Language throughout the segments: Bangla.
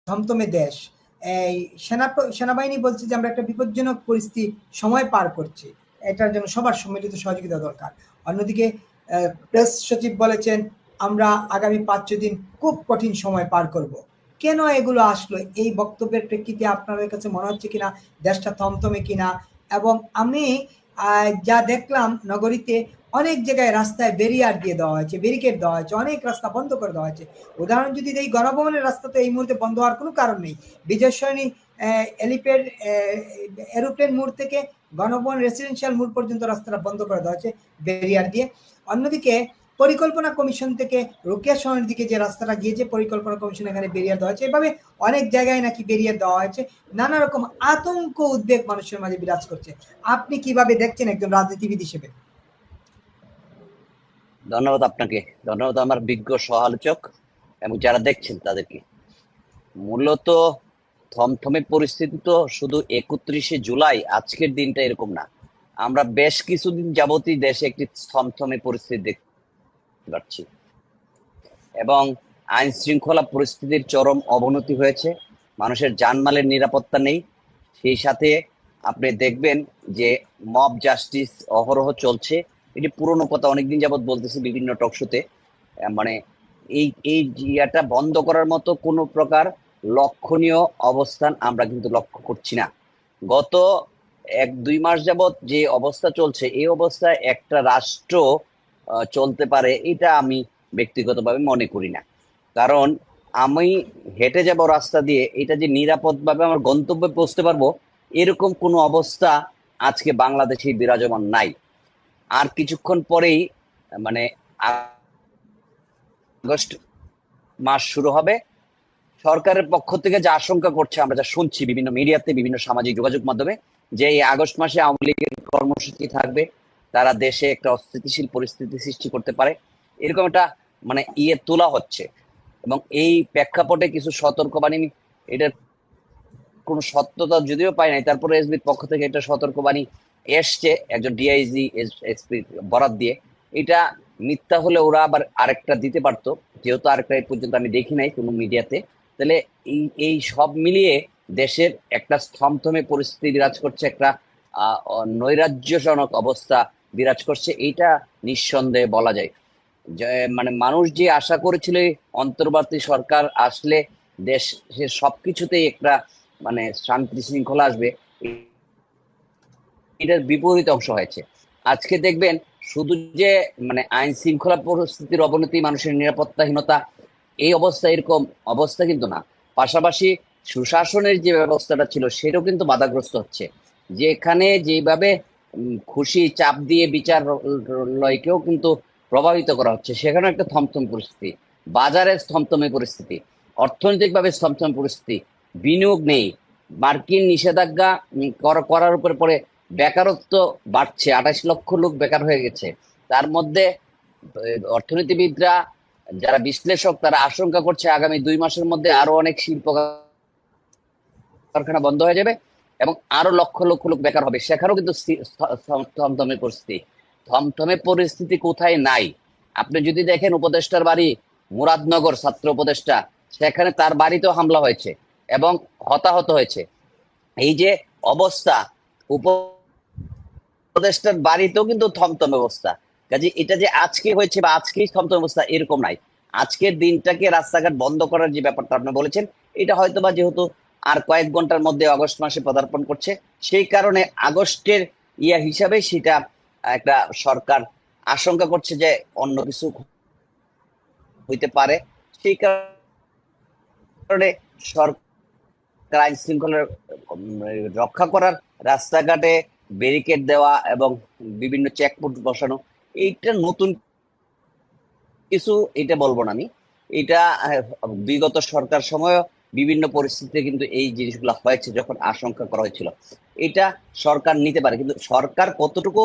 থমথমে দেশ। এই সেনাবাহিনী বলছে যে আমরা একটা বিপজ্জনক পরিস্থিতি সময় পার করছি। এটার জন্য সবার সম্মিলিত সহযোগিতা দরকার। অন্যদিকে প্রেস সচিব বলেছেন, আমরা আগামী ৫-৬ দিন খুব কঠিন সময় পার করব। কেন এগুলো আসলো? এই বক্তব্যের প্রেক্ষিতে আপনাদের কাছে মনে হচ্ছে কিনা দেশটা থমথমে কিনা? এবং আমি যা দেখলাম নগরীতে অনেক জায়গায় রাস্তায় ব্যারিয়ার দিয়ে দেওয়া হয়েছে, ব্যারিকেড দেওয়া হয়েছে, অনেক রাস্তা বন্ধ করে দেওয়া হয়েছে। উদাহরণ যদি দেই, গণভবনের রাস্তা তো এই মুহূর্তে বন্ধ হওয়ার কোনো কারণ নেই। বিজয় সরণি এলিপ্যাড এরোপ্লেন মোড় থেকে গণভবন রেসিডেন্সিয়াল মোড় পর্যন্ত রাস্তাটা বন্ধ করে দেওয়া হয়েছে ব্যারিয়ার দিয়ে। অন্যদিকে পরিকল্পনা কমিশন থেকে রোকেয়া শহরের দিকে যে রাস্তাটা গিয়েছে, পরিকল্পনা কমিশন এখানে ব্যারিয়ার দেওয়া হয়েছে। এভাবে অনেক জায়গায় নাকি ব্যারিয়ার দেওয়া হয়েছে। নানা রকম আতঙ্ক উদ্বেগ মানুষের মাঝে বিরাজ করছে। আপনি কিভাবে দেখছেন একজন রাজনীতিবিদ হিসেবে? ধন্যবাদ আপনাকে, ধন্যবাদ আমার বিজ্ঞ সহ-আলোচক এবং যারা দেখছেন তাদেরকে। মূলত থমথমে পরিস্থিতি তো শুধু 31শে জুলাই আজকের দিনটা এরকম না, আমরা বেশ কিছুদিন যাবতই দেশে একটি থমথমে পরিস্থিতি দেখতে পাচ্ছি এবং আইন শৃঙ্খলা পরিস্থিতির চরম অবনতি হয়েছে। মানুষের জানমালের নিরাপত্তা নেই। সেই সাথে আপনি দেখবেন যে মব জাস্টিস অহরহ চলছে। এটি পুরনো কথা, অনেকদিন যাবৎ বলতেছি বিভিন্ন টকশোতে। মানে এই এই ইয়াটা বন্ধ করার মতো কোনো প্রকার লক্ষণীয় অবস্থান আমরা কিন্তু লক্ষ্য করছি না। গত 1-2 মাস যাবৎ যে অবস্থা চলছে, এই অবস্থায় একটা রাষ্ট্র চলতে পারে এটা আমি ব্যক্তিগতভাবে মনে করি না। কারণ আমি হেঁটে যাব রাস্তা দিয়ে, এটা যে নিরাপদভাবে আমার গন্তব্যে পৌঁছতে পারবো এরকম কোনো অবস্থা আজকে বাংলাদেশে বিরাজমান নাই। আর কিছুক্ষণ পরেই মানে আগস্ট মাস শুরু হবে। সরকারের পক্ষ থেকে যা আশঙ্কা করছে, আমরা যা শুনছি বিভিন্ন মিডিয়াতে, বিভিন্ন সামাজিক যোগাযোগ মাধ্যমে, যে এই আগস্ট মাসে আওয়ামী লীগের কর্মসূচি থাকবে, তারা দেশে একটা অস্থিতিশীল পরিস্থিতি সৃষ্টি করতে পারে, এরকম একটা তোলা হচ্ছে। এবং এই প্রেক্ষাপটে কিছু সতর্কবাণী, এটার কোনো সত্যতা যদিও পাই নাই, তারপরে এসবির পক্ষ থেকে এটা সতর্কবাণী এসছে একজন ডিআইজি এসপি বরাত দিয়ে। এটা মিথ্যা হলে ওরা আবার আরেকটা দিতে পারতো, যেহেতু আরেকটা এই পর্যন্ত আমি দেখি নাই কোনো মিডিয়াতে। তাহলে এই এই সব মিলিয়ে দেশের একটা থমথমে পরিস্থিতি বিরাজ করছে, একটা নৈরাজ্যজনক অবস্থা বিরাজ করছে, এইটা নিঃসন্দেহে বলা যায়। মানে মানুষ যে আশা করেছিল অন্তর্বর্তী সরকার আসলে দেশের সবকিছুতেই একটা শান্তি শৃঙ্খলা আসবে, এটার বিপরীত অংশ হয়েছে। আজকে দেখবেন শুধু যে আইন শৃঙ্খলা পরিস্থিতির অবনতি, মানুষের নিরাপত্তাহীনতা, এই অবস্থা, এরকম অবস্থা কিন্তু না, পাশাপাশি সুশাসনের যে ব্যবস্থাটা ছিল সেটাও কিন্তু বাধাগ্রস্ত হচ্ছে। যেখানে যেভাবে খুশি চাপ দিয়ে বিচার লয়কেও কিন্তু প্রভাবিত করা হচ্ছে, সেখানে একটা থমথম পরিস্থিতি, বাজারে থমথমে পরিস্থিতি, অর্থনৈতিকভাবে থমথমে পরিস্থিতি, বিনিয়োগ নেই, মার্কিন নিষেধাজ্ঞা করার উপরে পরে বেকারত্ব বাড়ছে, 28 লক্ষ লোক বেকার হয়ে গেছে। তার মধ্যে অর্থনীতিবিদরা, যারা বিশ্লেষক, তারা আশঙ্কা করছে আগামী 2 মাসের মধ্যে আরো অনেক শিল্প কারখানা বন্ধ হয়ে যাবে এবং আরো লক্ষ লক্ষ লোক বেকার হবে। সেখানেও কিন্তু থমথমে পরিস্থিতি। থমথমে পরিস্থিতি কোথায় নাই? আপনি যদি দেখেন উপদেষ্টার বাড়ি মুরাদনগর, ছাত্র উপদেষ্টা, সেখানে তার বাড়িতেও হামলা হয়েছে এবং হতাহত হয়েছে। এই যে অবস্থা, উপদেষ্টার বাড়িতেও কিন্তু থমথমে অবস্থা। কাজে এটা যে আজকে হয়েছে বা আজকেই থমথমে অবস্থা এরকম নাই। আজকের দিনটাকে রাস্তাঘাট বন্ধ করার যে ব্যাপারটা আপনি বলেছেন, এটা হয়তো বা যেহেতু আর কয়েক ঘন্টার মধ্যে আগস্ট মাসে পদার্পণ করছে, সেই কারণে আগস্টের হিসাবে সেটা একটা সরকার আশঙ্কা করছে যে অন্য কিছু হইতে পারে। সেই কারণে সরকার আইন শৃঙ্খলা রক্ষা করার রাস্তাঘাটে ব্যারিকেড দেওয়া এবং বিভিন্ন চেকপোস্ট বসানো, এইটা নতুন কিছু এটা বলবো না আমি। এটা বিগত সরকার সময় বিভিন্ন পরিস্থিতিতে কিন্তু এই জিনিসগুলো হয়েছে, যখন আশঙ্কা করা হয়েছিল। এটা সরকার নিতে পারে, কিন্তু সরকার কতটুকু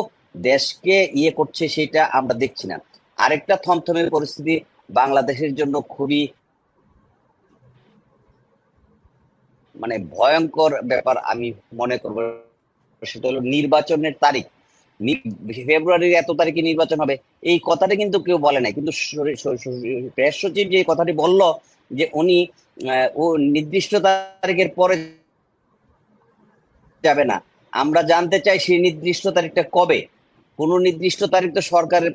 দেশকে করছে সেটা আমরা দেখছি না। আরেকটা থমথমে পরিস্থিতি বাংলাদেশের জন্য খুবই ভয়ঙ্কর ব্যাপার আমি মনে করবো, সেটা হলো নির্বাচনের তারিখ। ফেব্রুয়ারির এত তারিখে নির্বাচন হবে, এই কথাটা কিন্তু কেউ বলে নাই। কিন্তু প্রেস সচিব যে কথাটি বলল যে উনি ও নির্দিষ্ট তারিখের পরে যাবে না। আমরা জানতে চাই সেই নির্দিষ্ট তারিখটা কবে। কোন নির্দিষ্ট তারিখ তো সরকারের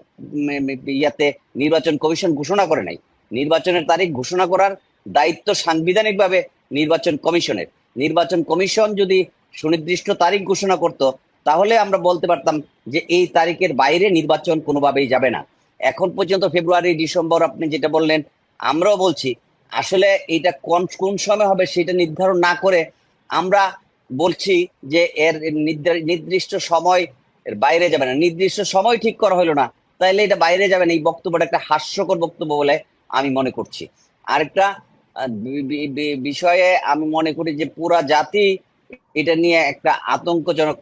ইয়াতে নির্বাচন কমিশন ঘোষণা করে নাই। নির্বাচনের তারিখ ঘোষণা করার দায়িত্ব সাংবিধানিকভাবে নির্বাচন কমিশনের। নির্বাচন কমিশন যদি সুনির্দিষ্ট তারিখ ঘোষণা করত, তাহলে আমরা বলতে পারতাম যে এই তারিখের বাইরে নির্বাচন কোনোভাবেই যাবে না। এখন পর্যন্ত ফেব্রুয়ারি, ডিসেম্বর আপনি যেটা বললেন, আমরাও বলছি আসলে এটা কোন সময় হবে সেটা নির্ধারণ না করে আমরা বলছি যে এর নির্দিষ্ট সময় এর বাইরে যাবে না। নির্দিষ্ট সময় ঠিক করা হলো না, তাইলে এটা বাইরে যাবে না। এই বক্তব্যটা একটা হাস্যকর বক্তব্য বলে আমি মনে করছি। আরেকটা বিষয়ে আমি মনে করি যে পুরা জাতি এটা নিয়ে একটা আতঙ্কজনক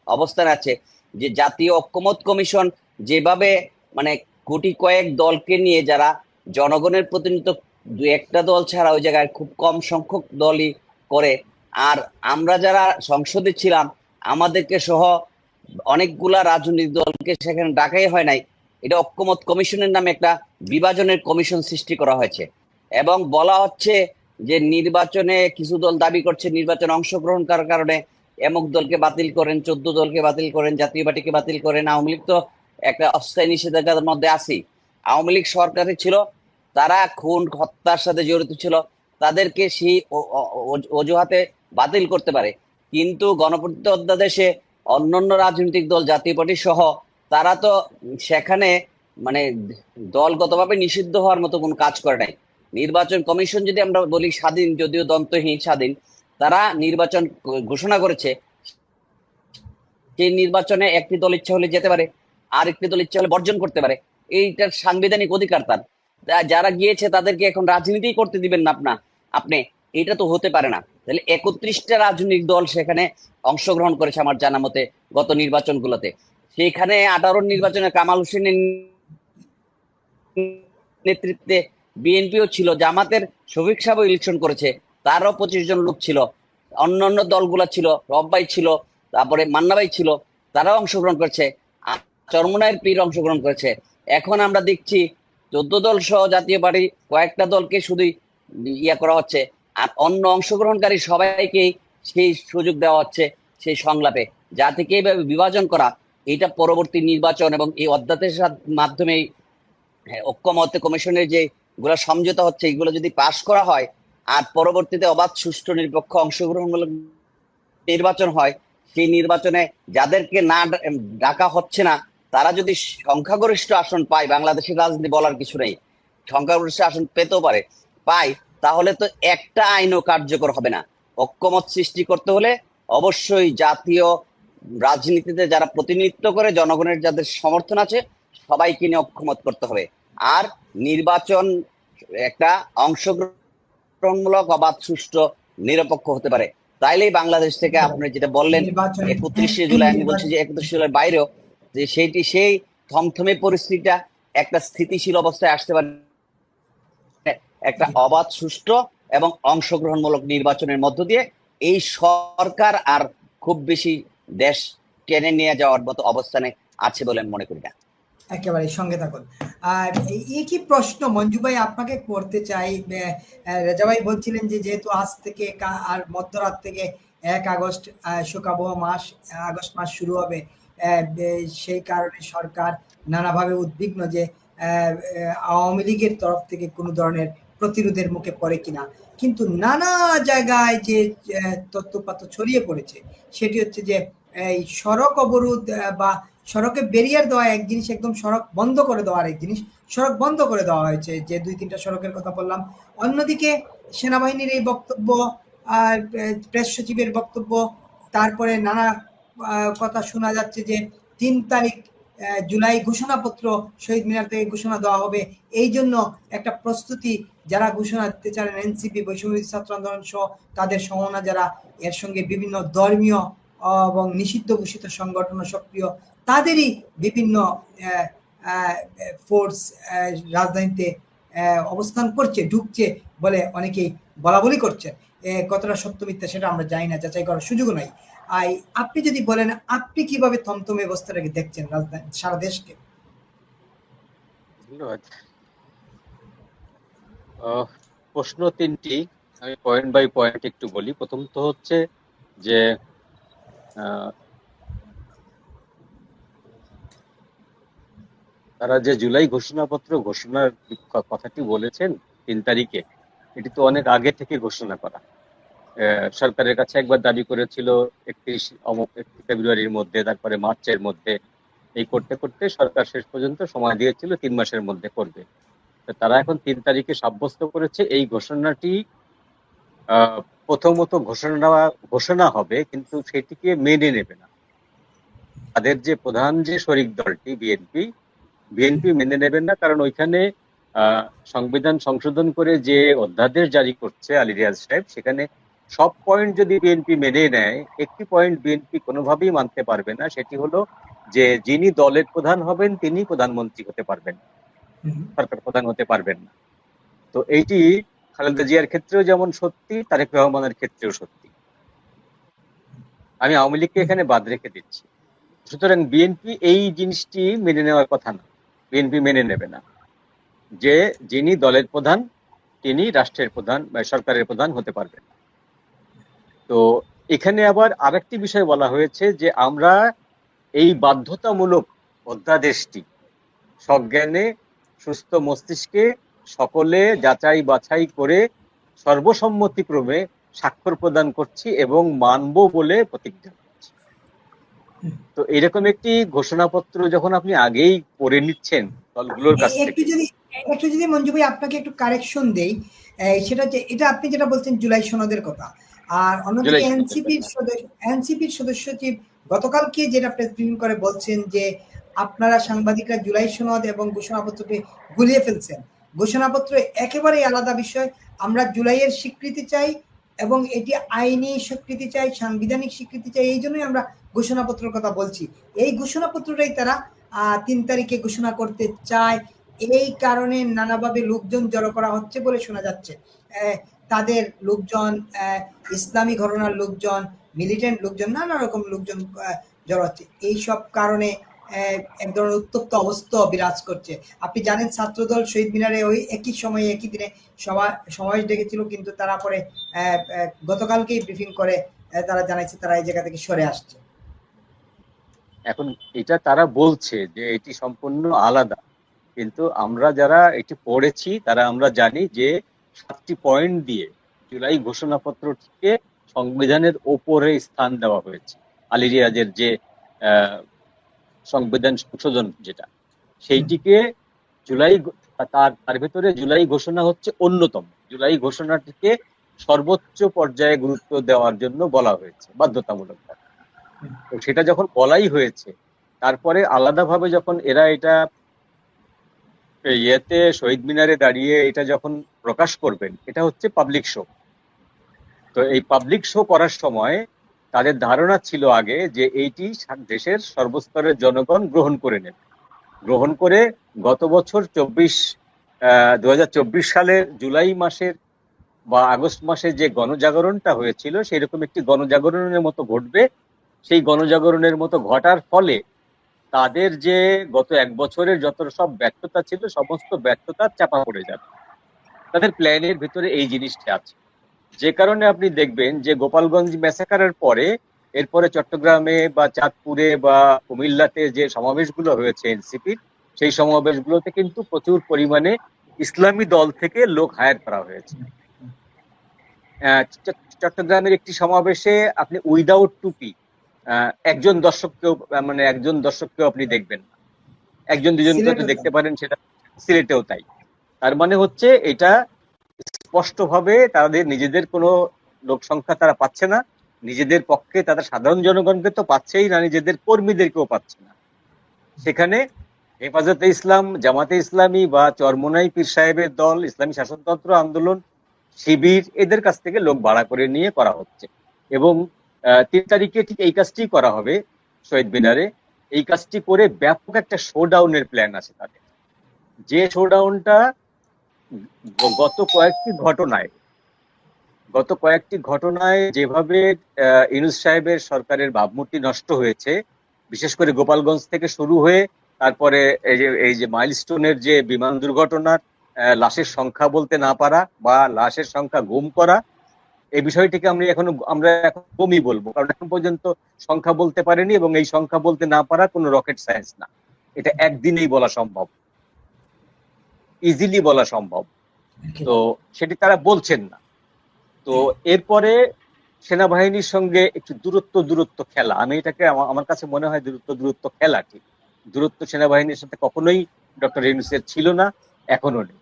অবস্থান আছে। যে জাতীয় ঐক্যমত্য কমিশন যেভাবে মানে কোটি কয়েক দলকে নিয়ে, যারা জনগণের প্রতিনিধিত্ব দু একটা দল ছাড়া ওই জায়গায় খুব কম সংখ্যক দলই করে, আর আমরা যারা সংসদে ছিলাম আমাদেরকে সহ অনেকগুলা রাজনৈতিক দলকে সেখানে ডাকাই হয় নাই। এটা ঐক্যমত্য কমিশনের নামে একটা বিভাজনের কমিশন সৃষ্টি করা হয়েছে এবং বলা হচ্ছে যে নির্বাচনে কিছু দল দাবি করছে নির্বাচনে অংশগ্রহণ করার কারণে এমক দলকে বাতিল করেন, 14 দলকে বাতিল করেন, জাতীয় পার্টিকে বাতিল করেন। আওয়ামী লীগ তো একটা অস্থায়ী নিষেধাজ্ঞার মধ্যে আছি। আওয়ামী লীগ সরকারে ছিল, তারা খুন হত্যার সাথে জড়িত ছিল, তাদেরকে সেই অজুহাতে বাতিল করতে পারে। কিন্তু গণপ্রজাতন্ত্রী অধ্যাদেশে অন্যান্য রাজনৈতিক দল, জাতীয় পার্টি সহ তারা তো সেখানে মানে দলগতভাবে নিষিদ্ধ হওয়ার মতো কোনো কাজ করে নাই। নির্বাচন কমিশন যদি আমরা বলি স্বাধীন, যদিও দন্তহীন স্বাধীন, তারা নির্বাচন ঘোষণা করেছে। সেই নির্বাচনে একটি দল ইচ্ছা হলে যেতে পারে, আর একটি দল ইচ্ছা হলে বর্জন করতে পারে। এইটার সাংবিধানিক অধিকার তার। যারা গিয়েছে তাদেরকে এখন রাজনীতি করতে দিবেন না আপনি? এটা তো হতে পারে না। তাহলে 31টা রাজনৈতিক দল সেখানে অংশগ্রহণ করেছে আমার জানা মতে গত নির্বাচনগুলোতে। সেখানে 18 নির্বাচনে কামাল হোসেনের নেতৃত্বে বিএনপিও ছিল, জামাতের শফিক সাহেব ইলেকশন করেছে, তারও 25 জন লোক ছিল, অন্যান্য দলগুলা ছিল, রব্বাই ছিল, তারপরে মান্নাবাই ছিল, তারাও অংশগ্রহণ করেছে, চরমনায়ের পীর অংশগ্রহণ করেছে। এখন আমরা দেখছি 14 দল সহ জাতীয় পার্টি কয়েকটা দলকে শুধু ইয়া করা হচ্ছে, আর অন্য অংশগ্রহণকারী সবাইকেই সেই সুযোগ দেওয়া হচ্ছে সেই সংলাপে। যা থেকে এইভাবে বিভাজন করা, এটা পরবর্তী নির্বাচন এবং এই অধ্যাদেশের মাধ্যমে ঐক্যমত্য কমিশনের যে গুলা সমঝোতা হচ্ছে, এগুলো যদি পাশ করা হয় আর পরবর্তীতে অবাধ, সুষ্ঠু, নিরপেক্ষ, অংশগ্রহণমূলক নির্বাচন হয়, সেই নির্বাচনে যাদেরকে না ডাকা হচ্ছে না তারা যদি সংখ্যাগরিষ্ঠ আসন পায়, বাংলাদেশের রাজনীতি বলার কিছু নেই, সংখ্যাগরিষ্ঠ আসন পেতেও পারে, পায়, তাহলে তো একটা আইনও কার্যকর হবে না। ঐক্যমত সৃষ্টি করতে হলে অবশ্যই জাতীয় রাজনীতিতে যারা প্রতিনিধিত্ব করে, জনগণের যাদের সমর্থন আছে, সবাইকে নিয়ে ঐক্যমত করতে হবে। আর নির্বাচন একটা অংশগ্রহণমূলক, অবাধ, সুষ্ঠু, নিরপেক্ষ হতে পারে। তাইলেই বাংলাদেশ থেকে আপনি যেটা বললেন নির্বাচন 31শে জুলাই, আমি বলছি যে 31শে জুলাই বাইরেও যে সেই থমথমে পরিস্থিতিটা একটা স্থিতিশীল অবস্থায় আসতে পারে, একটা অবাধ, সুষ্ঠু এবং অংশগ্রহণমূলক নির্বাচনের মধ্য দিয়ে। এই সরকার আর খুব বেশি দেশ টেনে নিয়ে যাওয়ার মতো অবস্থানে আছে বলে আমি মনে করি না। একেবারে সঙ্গে থাকুন। আর একই প্রশ্ন মঞ্জু ভাই আপনাকে করতে চাই। রেজা ভাই বলছিলেন যে যেহেতু আজ থেকে আর মধ্যরাত থেকে 1 আগস্ট শোকাবহ মাস, আগস্ট মাস শুরু হবে, সেই কারণে সরকার নানাভাবে উদ্বিগ্ন যে আওয়ামী লীগের তরফ থেকে কোনো ধরনের প্রতিরোধের মুখে পড়ে কিনা। কিন্তু নানা জায়গায় যে তথ্যপাত্র ছড়িয়ে পড়েছে সেটি হচ্ছে যে এই সড়ক অবরোধ বা সড়কে ব্যারিয়ার দেওয়া এক জিনিস, একদম সড়ক বন্ধ করে দেওয়ার এক জিনিস। সড়ক বন্ধ করে দেওয়া হয়েছে, যে 2-3টা সড়কের কথা বললাম। অন্যদিকে সেনাবাহিনীর এই বক্তব্য, আর প্রেস সচিবের বক্তব্য, তারপরে নানা কথা শোনা যাচ্ছে যে 3 তারিখ জুলাই ঘোষণাপত্র শহীদ মিনার থেকে ঘোষণা দেওয়া হবে। এই জন্য একটা প্রস্তুতি যারা ঘোষণা দিতে চান, এনসিপি, বৈষম্য ছাত্র আন্দোলন সহ তাদের সমন্বয় যারা, এর সঙ্গে বিভিন্ন ধর্মীয় এবং নিষিদ্ধ ঘোষিত সংগঠন সক্রিয়, তাদেরই বিভিন্ন ফোর্স রাজধানীতে অবস্থান করছে, ঢুকছে বলে অনেকেই বলা বলি করছেন। কতটা সত্য মিথ্যা সেটা আমরা জানি না, যাচাই করার সুযোগও নাই। আর আপনি যদি বলেন আপনি কিভাবে থমথমে অবস্থাটাকে দেখছেন রাজধানী সারা দেশকে? ধন্যবাদ। আহ, প্রশ্ন তিনটি, আমি পয়েন্ট বাই পয়েন্ট একটু বলি। প্রথম তো হচ্ছে যে আহ, তারা যে জুলাই ঘোষণাপত্র ঘোষণার কথাটি বলেছেন 3 তারিখে, এটি তো অনেক আগে থেকে ঘোষণা করা। সরকারের কাছে একবার দাবি করেছিল 31 ফেব্রুয়ারির মধ্যে, তারপরে মার্চের মধ্যে। এই করতে করতে সরকার শেষ পর্যন্ত সময় দিয়েছিল 3 মাসের মধ্যে করবে। তো তারা এখন 3 তারিখে সাব্যস্ত করেছে এই ঘোষণাটি আহ, প্রথমত ঘোষণা হবে, কিন্তু সেটিকে মেনে নেবে না। তাদের যে প্রধান যে শরিক দলটি বিএনপি মেনে নেবেন না, কারণ ওইখানে আহ, সংবিধান সংশোধন করে যে অধ্যাদেশ জারি করছে আলী রিয়াজ সাহেব, সেখানে সব পয়েন্ট যদি বিএনপি মেনে নেয়, একটি পয়েন্ট বিএনপি কোনোভাবেই মানতে পারবে না। সেটি হলো যে যিনি দলের প্রধান হবেন তিনি প্রধানমন্ত্রী হতে পারবেন, হুম, সরকার প্রধান হতে পারবেন না। তো এইটি খালেদা জিয়ার ক্ষেত্রেও যেমন সত্যি, তারেক রহমানের ক্ষেত্রেও সত্যি। আমি আওয়ামী লীগকে হুম, এখানে বাদ রেখে দিচ্ছি। সুতরাং বিএনপি এই জিনিসটি মেনে নেওয়ার কথা না, বিএনপি মেনে নেবে না যে যিনি দলের প্রধান তিনি রাষ্ট্রের প্রধান বা সরকারের প্রধান হতে পারবেন না। তো এখানে আবার আরেকটি বিষয় বলা হয়েছে যে আমরা এই বাধ্যতামূলক অধ্যাদেশটি সজ্ঞানে সুস্থ মস্তিষ্কে সকলে যাচাই বাছাই করে সর্বসম্মতিক্রমে স্বাক্ষর প্রদান করছি এবং মানব বলে প্রতিজ্ঞা করছি। হুম। তো এরকম একটি ঘোষণাপত্র যখন আপনি আগেই পড়ে নিচ্ছেন দলগুলোর কাছ একটু থেকে। যদি মঞ্জু ভাই আপনাকে একটু কারেকশন দেই, সেটা হচ্ছে এটা আপনি যেটা বলছেন জুলাই সনদের কথা। আর অন্যদিকে জুলাই সনদের এনসিপির কথা। সদস্য সচিব গতকালকে যেটা প্রেস ব্রিফিং করে বলছেন যে আপনারা সাংবাদিকরা জুলাই সনদ এবং ঘোষণাপত্রকে গুলিয়ে ফেলছেন। ঘোষণাপত্র একেবারেই আলাদা বিষয়। আমরা জুলাইয়ের স্বীকৃতি চাই এবং এটি আইনি স্বীকৃতি চাই, সাংবিধানিক স্বীকৃতি চাই। এই জন্যই আমরা ঘোষণাপত্রের কথা বলছি। এই ঘোষণাপত্রটাই তারা 3 তারিখে ঘোষণা করতে চায়। এই কারণে নানাভাবে লোকজন জড়ো করা হচ্ছে বলে শোনা যাচ্ছে। তাদের লোকজন, ইসলামী ঘরানার লোকজন, মিলিটেন্ট লোকজন, নানা রকম লোকজন জড়ো হচ্ছে। এইসব কারণে এক ধরনের উত্তপ্ত অবস্থা বিরাজ করছে। আপনি জানেন ছাত্রদল শহীদ মিনারে ওই একই সময়ে একই দিনে সমাবেশ ডেকেছিল, কিন্তু তারা পরে গতকালকেই ব্রিফিং করে তারা জানাইছে তারা এই জায়গা থেকে সরে আসছে। এখন এটা তারা বলছে যে এটি সম্পূর্ণ আলাদা, কিন্তু আমরা যারা এটি পড়েছি তারা আমরা জানি যে 7টি পয়েন্ট দিয়ে জুলাই ঘোষণাপত্রটিকে সংবিধানের ওপরে স্থান দেওয়া হয়েছে। আলী রিয়াজের যে আহ, সংবিধান সংশোধন যেটা, হুম, সেইটিকে জুলাই তার তার ভিতরে জুলাই ঘোষণা হচ্ছে অন্যতম। জুলাই ঘোষণাটিকে সর্বোচ্চ পর্যায়ে গুরুত্ব দেওয়ার জন্য বলা হয়েছে বাধ্যতামূলক। হুম, তো সেটা যখন বলাই হয়েছে, তারপরে আলাদাভাবে যখন এরা এটা ইয়েতে শহীদ মিনারে দাঁড়িয়ে এটা যখন প্রকাশ করবেন, এটা হচ্ছে পাবলিক শো। তো এই পাবলিক শো করার সময় তাদের ধারণা ছিল আগে যে এইটি দেশের সর্বস্তরের জনগণ গ্রহণ করে নেবে। গ্রহণ করে গত বছর 2024 সালের জুলাই মাসের বা আগস্ট মাসে যে গণজাগরণটা হয়েছিল, সেরকম একটি গণজাগরণের মতো ঘটবে। সেই গণজাগরণের মতো ঘটার ফলে তাদের যে গত 1 বছরের যত সব ব্যর্থতা ছিল, সমস্ত ব্যর্থতা চাপা পড়ে যাবে। তাদের প্ল্যানের ভিতরে এই জিনিসটা আছে। যে কারণে আপনি দেখবেন যে গোপালগঞ্জ ম্যাসাকারের পরে এরপরে চট্টগ্রামে বা চাঁদপুরে বা কুমিল্লাতে যে সমাবেশগুলো হয়েছে এনসিপির, সেই সমাবেশগুলোতে কিন্তু প্রচুর পরিমাণে ইসলামী দল থেকে লোক হায়ার করা হয়েছে। চট্টগ্রামের একটি সমাবেশে আপনি উইদাউট টুপি একজন দর্শককেও আপনি দেখবেন না। একজন দুজনকে হয়তো সিলেটও তাই। দেখতে পারেন, সেটা সিলেটেও তাই। তার মানে হচ্ছে এটা স্পষ্টভাবে তাদের নিজেদের কোনো লোক সংখ্যা তারা পাচ্ছে না, নিজেদের পক্ষে তাদের সাধারণ জনগণকে তো পাচ্ছেই না, নিজেদের কর্মীদেরকেও পাচ্ছে না। সেখানে হেফাজতে ইসলাম, জামাতে ইসলামী বা চরমোনাই পীর সাহেবের দল, ইসলামী শাসনতন্ত্র আন্দোলন, শিবির, এদের কাছ থেকে লোক ভাড়া করে নিয়ে করা হচ্ছে। এবং 3 তারিখে ঠিক এই কাজটি করা হবে শহীদ মিনারে। এই কাজটি করে ব্যাপক একটা শোডাউনের প্ল্যান আছে তাদের, যে শোডাউনটা গত কয়েকটি গত কয়েকটি ঘটনায় যেভাবে ইউনূস সাহেবের সরকারের ভাবমূর্তি নষ্ট হয়েছে, বিশেষ করে গোপালগঞ্জ থেকে শুরু হয়ে তারপরে এই যে মাইলস্টোনের যে বিমান দুর্ঘটনার লাশের সংখ্যা বলতে না পারা বা লাশের সংখ্যা গুম করা, এই বিষয়টিকে আমরা এখন কমই বলবো, কারণ এখন পর্যন্ত সংখ্যা বলতে পারেনি, এবং এই সংখ্যা বলতে না পারা কোনো রকেট সায়েন্স না। এটা একদিনেই বলা সম্ভব, ইজিলি বলা সম্ভব। তো সেটি তারা বলছেন না। তো এরপরে সেনাবাহিনীর সঙ্গে একটু দূরত্ব খেলা, আমি এটাকে আমার কাছে মনে হয় দূরত্ব খেলা। ঠিক দূরত্ব সেনাবাহিনীর সাথে কখনোই ডক্টর ইউনূসের ছিল না, এখনো নেই।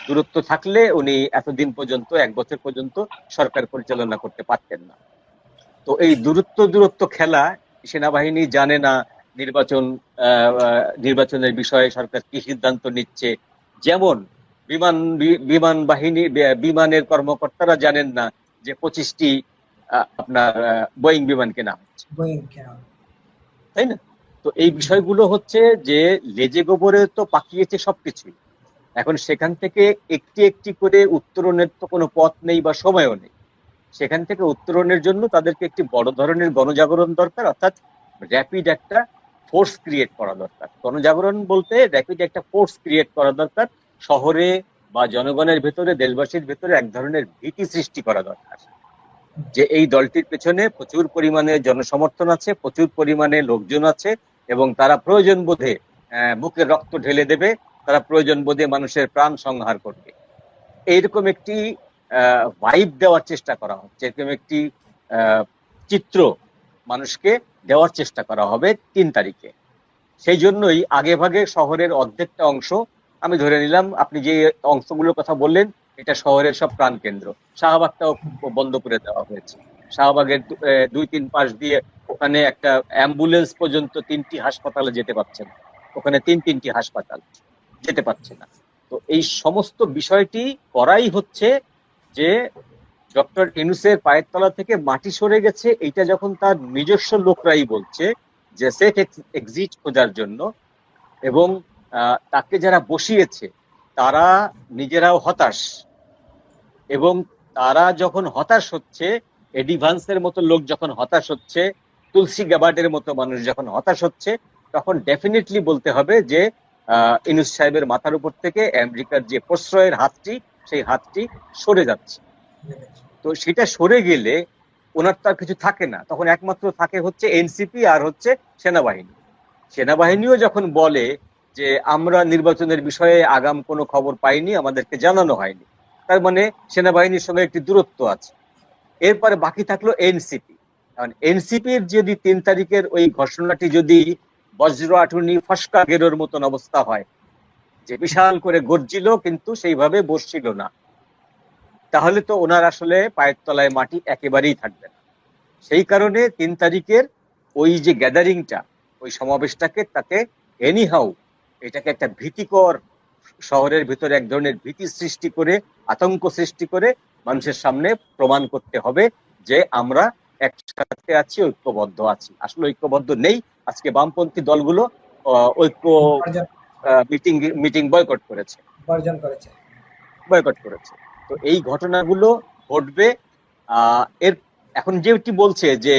দূরত্ব থাকলে উনি এতদিন পর্যন্ত, 1 বছর পর্যন্ত সরকার পরিচালনা করতে পারতেন না। তো এই দূরত্ব খেলা, সেনাবাহিনী জানে না নির্বাচনের বিষয়ে সরকার কি সিদ্ধান্ত নিচ্ছে। যেমন বিমান বাহিনী, বিমানের কর্মকর্তারা জানেন না যে 25টি আপনার বোয়িং বিমান কেনা হচ্ছে, তাই না? তো এই বিষয়গুলো হচ্ছে যে লেজে গোবরে তো পাকিয়েছে সবকিছুই। এখন সেখান থেকে একটি একটি করে উত্তরণের তো কোনো পথ নেই বা সময়ও নেই। সেখান থেকে উত্তরণের জন্য তাদেরকে একটি বড় ধরনের গণজাগরণ দরকার, অর্থাৎ র্যাপিড একটা ফোর্স ক্রিয়েট করা দরকার। গণজাগরণ বলতে র্যাপিড একটা ফোর্স ক্রিয়েট করা দরকার। শহরে বা জনগণের ভেতরে, দেশবাসীর ভেতরে এক ধরনের ভীতি সৃষ্টি করা দরকার যে এই দলটির পেছনে প্রচুর পরিমাণে জনসমর্থন আছে, প্রচুর পরিমাণে লোকজন আছে, এবং তারা প্রয়োজন বোধে বুকের রক্ত ঢেলে দেবে, তারা প্রয়োজন বোধে মানুষের প্রাণ সংহার করবে। এইরকম একটি ভাইব দেওয়ার চেষ্টা করা হচ্ছে, এরকম একটি চিত্র মানুষকে দেওয়ার চেষ্টা করা হবে 3 তারিখে। সেই জন্যই আগে ভাগে শহরের অর্ধেকটা অংশ, আমি ধরে নিলাম আপনি যে অংশগুলোর কথা বললেন, এটা শহরের সব প্রাণকেন্দ্র। শাহবাগটাও বন্ধ করে দেওয়া হয়েছে। শাহবাগের 2-3 পাশ দিয়ে ওখানে একটা অ্যাম্বুলেন্স পর্যন্ত 3টি হাসপাতালে যেতে পারছে না, ওখানে 3টি হাসপাতাল যেতে পারছে না। তো এই সমস্ত বিষয়টি করাই হচ্ছে যে ডক্টর ইউনূসের পায়ের তলা থেকে মাটি সরে গেছে, এইটা যখন তার নিজস্ব লোকরাই বলছে যে সেফ এক্সিট খোঁজার জন্য, এবং তাকে যারা বসিয়েছে তারা নিজেরাও হতাশ, এবং তারা যখন হতাশ হচ্ছে, এডি ভান্সের মতো লোক যখন হতাশ হচ্ছে, তুলসী গ্যাবার্ডের মতো মানুষ যখন হতাশ হচ্ছে, তখন ডেফিনেটলি বলতে হবে যে ইউনূস সাহেবের মাথার উপর থেকে আমেরিকার যে প্রশ্রয়ের হাতটি, সেই হাতটি সরে যাচ্ছে। তো সেটা সরে গেলে ওনার তো আর কিছু থাকে না, তখন একমাত্র থাকে হচ্ছে এনসিপি আর হচ্ছে সেনাবাহিনী। সেনাবাহিনীও যখন বলে যে আমরা নির্বাচনের বিষয়ে আগাম কোনো খবর পাইনি, আমাদেরকে জানানো হয়নি, তার মানে সেনাবাহিনীর সঙ্গে একটি দূরত্ব আছে। এরপরে বাকি থাকলো এনসিপি। কারণ এনসিপির যদি 3 তারিখের ওই ঘোষণাটি যদি বজ্র আটুনি ফসকা গেরোর মতন অবস্থা হয়, যে বিশাল করে গর্জিল কিন্তু সেইভাবে বসছিল না, তাহলে তো ওনার আসলে পায়ের তলায় মাটি একেবারেই থাকবে না। সেই কারণে 3 তারিখের ওই যে গ্যাদারিংটা, ওই সমাবেশটাকে তাকে এনিহাউ, এটাকে একটা ভীতিকর, শহরের ভিতরে এক ধরনের ভীতি সৃষ্টি করে, আতঙ্ক সৃষ্টি করে মানুষের সামনে প্রমাণ করতে হবে যে আমরা একসাথে আছি, ঐক্যবদ্ধ আছি। আসলে ঐক্যবদ্ধ নেই। আজকে বামপন্থী দলগুলো ঐক্য মিটিং বয়কট করেছে। তো এই ঘটনাগুলো ঘটবে। এর এখন যেটি বলছে যে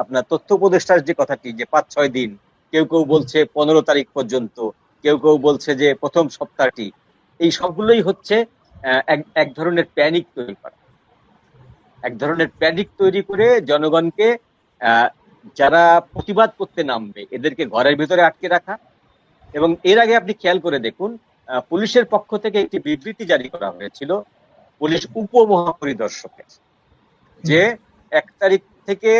আপনার তথ্য উপদেষ্টার যে কথাটি, যে 5-6 দিন, কেউ কেউ বলছে 15 তারিখ পর্যন্ত, কেউ কেউ বলছে যে প্রথম সপ্তাহটি, এই সবগুলোই হচ্ছে এক ধরনের প্যানিক তৈরি করা, এক ধরনের প্যানিক তৈরি করে জনগণকে, যারা প্রতিবাদ করতে নামবে এদেরকে ঘরের ভিতরে আটকে রাখা। এবং এর আগে আপনি খেয়াল করে দেখুন, পুলিশের পক্ষ থেকে একটি বিবৃতি জারি করা হয়েছিল পুলিশ উপমহাপরিদর্শকের, যে 1 তারিখ থেকে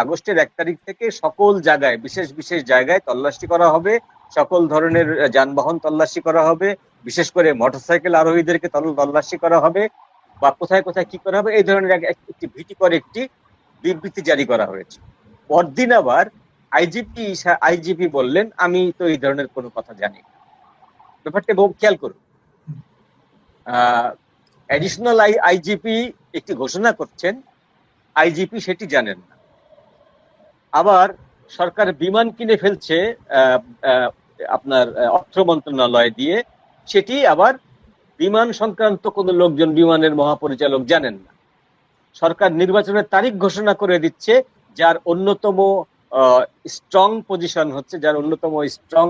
আগস্টের 1 তারিখ থেকে সকল জায়গায়, বিশেষ বিশেষ জায়গায় তল্লাশি করা হবে, সকল ধরনের যানবাহন তল্লাশি করা হবে, বিশেষ করে মোটরসাইকেল আরোহীদেরকে তল্লাশি করা হবে, বা কোথায় কোথায় কি করা হবে, এই ধরনের একটি ভীতিকর একটি বিবৃতি জারি করা হয়েছে। পরদিন আবার আইজিপি বললেন আমি তো এই ধরনের কোনো কথা জানি না। ব্যাপারটা বহু খেয়াল করুন, অ্যাডিশনাল আইজিপি একটি ঘোষণা করছেন, আইজিপি সেটি জানেন না। আবার সরকার বিমান কিনে ফেলছে আপনার অর্থ মন্ত্রণালয় দিয়ে, সেটি আবার বিমান সংক্রান্ত কোনো লোকজন, বিমানের মহাপরিচালক জানেন না। সরকার নির্বাচনের তারিখ ঘোষণা করে দিচ্ছে, যার অন্যতম স্ট্রং পজিশন হচ্ছে, যার অন্যতম স্ট্রং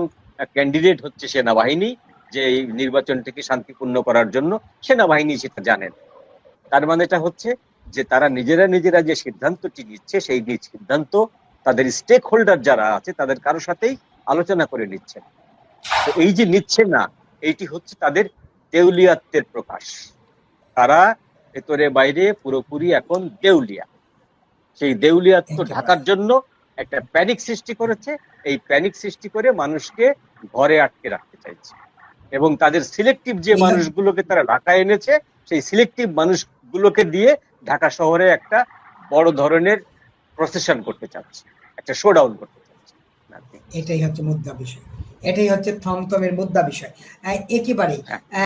ক্যান্ডিডেট হচ্ছে সেনাবাহিনী, যে এই নির্বাচনটিকে শান্তিপূর্ণ করার জন্য সেনাবাহিনী সেটা জানেন। তার মানে এটা হচ্ছে যে তারা নিজেরা যে সিদ্ধান্তটি নিচ্ছে, সেই সিদ্ধান্ত তাদের স্টেক হোল্ডার যারা আছে তাদের কারোর সাথেই আলোচনা করে নিচ্ছে। তো এই যে নিচ্ছে না, এইটি হচ্ছে তাদের দেউলিয়াত্বের প্রকাশ। তারা ভেতরে বাইরে পুরোপুরি এখন দেউলিয়া। সেই দেউলিয়াত্ব ঢাকার জন্য একটা প্যানিক সৃষ্টি করেছে। এই প্যানিক সৃষ্টি করে মানুষকে ঘরে আটকে রাখতে চাইছে, এবং তাদের সিলেক্টিভ যে মানুষগুলোকে তারা ঢাকায় এনেছে, সেই সিলেক্টিভ মানুষগুলোকে দিয়ে ঢাকা শহরে একটা বড় ধরনের প্রসেশন করতে চাচ্ছে, একটা শোডাউন করতে চাচ্ছে। এটাই হচ্ছে মুদ্রা বিষয়, এটাই হচ্ছে থমথমের মুদ্রা বিষয় একেবারেই।